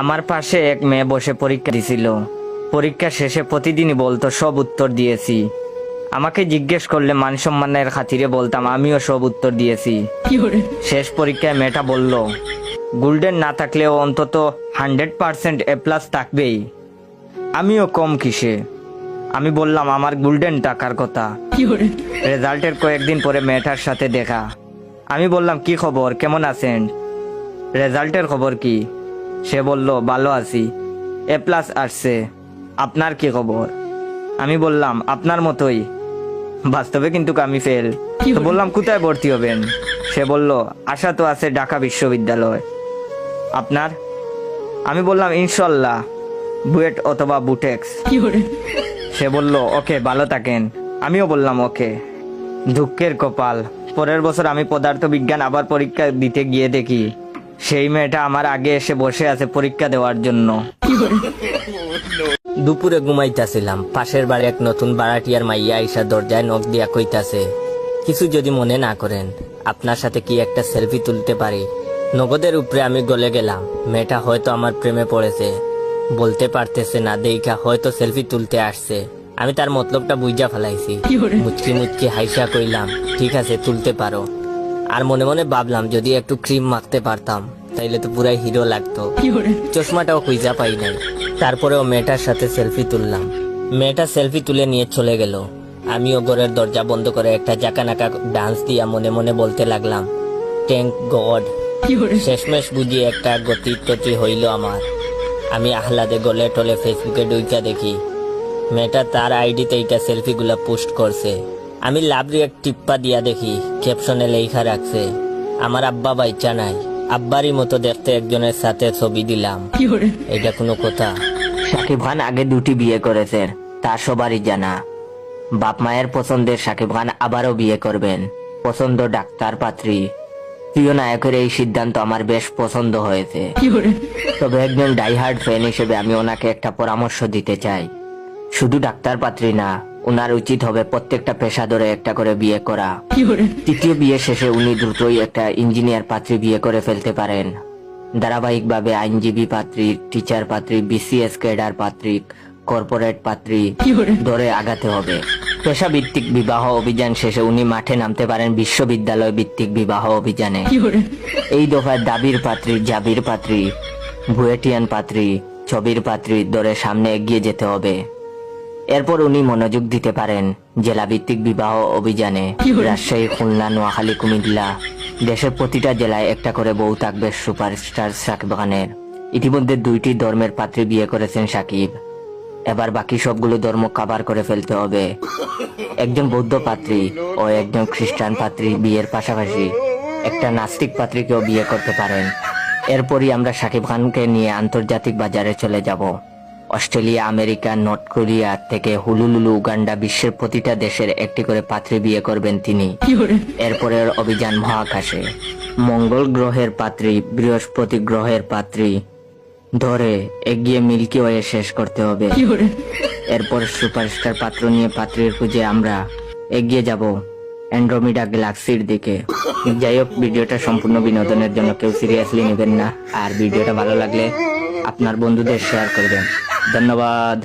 আমার পাশে এক মেয়ে বসে পরীক্ষা দিছিল। পরীক্ষা শেষে প্রতিদিনই বলতো সব উত্তর দিয়েছি। আমাকে জিজ্ঞেস করলে মান সম্মানের খাতিরে বলতাম আমিও সব উত্তর দিয়েছি। শেষ পরীক্ষায় মেয়েটা বলল, গোল্ডেন না থাকলেও অন্তত 100% A+ থাকবেই। আমিও কম কিসে। আমি বললাম আমার গোল্ডেন টাকার কথা। রেজাল্টের কয়েকদিন পরে মেয়েটার সাথে দেখা। আমি বললাম কি খবর, কেমন আছেন? রেজাল্টের খবর কি? সে বলল ভালো আছি, A+ আসছে। আপনার কি খবর? আমি বললাম আপনার মতোই, বাস্তবে কিন্তু আমি ফেল। তো বললাম কোথায় ভর্তি হবেন? সে বলল আশা তো আছে ঢাকা বিশ্ববিদ্যালয়। আপনার? আমি বললাম ইনশাল্লাহ বুয়েট অথবা বুটেক্স। সে বলল ওকে, ভালো থাকেন। আমিও বললাম ওকে। দুঃখের কপাল, পরের বছর আমি পদার্থ বিজ্ঞান আবার পরীক্ষা দিতে গিয়ে দেখি সেই মেয়েটা আমার আগে এসে বসে আছে পরীক্ষা দেওয়ার জন্য। দুপুরে ঘুমাইতাছিলাম, পাশের বাড়ি এক নতুন ভাড়াটিয়ার মাইয়া আইসা দরজায় নখ দিয়া কইতাছে, কিছু যদি মনে না করেন আপনার সাথে কি একটা সেলফি তুলতে পারি? নগদের উপরে আমি গলে গেলাম। মেয়েটা হয়তো আমার প্রেমে পড়েছে, বলতে পারতেছে না দেইখা হয়তো সেলফি তুলতে আসছে। আমি তার মতলবটা বুঝা ফেলাইছি। মুচকি মুচকি হাইসা কইলাম ঠিক আছে তুলতে পারো। আর মনে মনে ভাবলাম যদি একটু ক্রিম মাখতে পারতাম তাইলে তো পুরাই হিরো লাগতো। চশমাটাও খুঁজা পাই নাই। তারপরেও মেয়েটার সাথে সেলফি তুললাম। মেয়েটা সেলফি তুলে নিয়ে চলে গেল। আমিও ঘরের দরজা বন্ধ করে একটা জাকানাকা ডান্স দিয়া মনে মনে বলতে লাগলাম থ্যাংক গড। শেষমেশ বুঝিয়ে একটা গতি হইল আমার। আমি আহ্লাদে গলে টলে ফেসবুকে ঢুইকা দেখি মেয়েটা তার আইডিতে এইটা সেলফি গুলা পোস্ট করছে। আমি লাভ রিয়েক্ট টিপ্পা দিয়া দেখি ক্যাপশনে লেখা রাখছে আমার আব্বা বাইচা নাই, আব্বারই মতো দেখতে একজনের সাথে ছবি দিলাম। এটা কোনো কথা? শাকিব খান আগে 2টি বিয়ে করেছেন, তা সবারই জানা। বাপ মায়ের পছন্দের শাকিব খান আবারও বিয়ে করবেন। পছন্দ ডাক্তার পাত্রী। প্রিয় নায়কের এই সিদ্ধান্ত আমার বেশ পছন্দ হয়েছে। তবে একজন ডাইহার্ড ফ্যান হিসেবে আমি ওনাকে একটা পরামর্শ দিতে চাই। শুধু ডাক্তার পাত্রী না, ওনার উচিত হবে প্রত্যেকটা পেশা ধরে একটা করে বিয়ে করা। তৃতীয় বিয়ে শেষে উনি দ্রুতই একটা ইঞ্জিনিয়ার পাত্রী বিয়ে করে ফেলতে পারেন। ধারাবাহিকভাবে আইনজীবী পাত্রী, টিচার পাত্রী, BCS ক্যাডার পাত্রী, কর্পোরেট পাত্রী ধরে আগাতে হবে। পেশা ভিত্তিক বিবাহ অভিযান শেষে উনি মাঠে নামতে পারেন বিশ্ববিদ্যালয় ভিত্তিক বিবাহ অভিযানে। এই দফায় দাবির পাত্রী, জাবির পাত্রী, বুয়েটিয়ান পাত্রী, ছবির পাত্রী ধরে সামনে এগিয়ে যেতে হবে। এরপর উনি মনোযোগ দিতে পারেন জেলা ভিত্তিক বিবাহ অভিযানে। রাজশাহী, খুলনা, নোয়াখালী, কুমিল্লা, দেশের প্রতিটা জেলায় একটা করে বউ থাকবে সুপারস্টার শাকিব খানের। ইতিমধ্যে 2টি ধর্মের পাত্রী বিয়ে করেছেন শাকিব। এবার বাকি সবগুলো ধর্ম কভার করে ফেলতে হবে। একজন বৌদ্ধ পাত্রী ও একজন খ্রিস্টান পাত্রী বিয়ের পাশাপাশি একটা নাস্তিক পাত্রীকেও বিয়ে করতে পারেন। এরপরই আমরা শাকিব খানকে নিয়ে আন্তর্জাতিক বাজারে চলে যাব। অস্ট্রেলিয়া, আমেরিকা, নর্থ কোরিয়া থেকে হুলুলুলু, উগান্ডা, বিশ্বের প্রতিটা দেশের একটি করে পাত্রী বিয়ে করবেন তিনি। এরপরের অভিযান মহাকাশে। মঙ্গল গ্রহের পাত্রী, বৃহস্পতি গ্রহের পাত্রী ধরে এগিয়ে মিল্কি ওয়ে শেষ করতে হবে। এরপর সুপারস্টার পাত্র নিয়ে পাত্রীর খুঁজে আমরা এগিয়ে যাব অ্যান্ড্রোমিডা গ্যালাক্সির দিকে। যাই হোক, ভিডিওটা সম্পূর্ণ বিনোদনের জন্য, কেউ সিরিয়াসলি নেবেন না। আর ভিডিওটা ভালো লাগলে আপনার বন্ধুদের শেয়ার করবেন। ধন্যবাদ।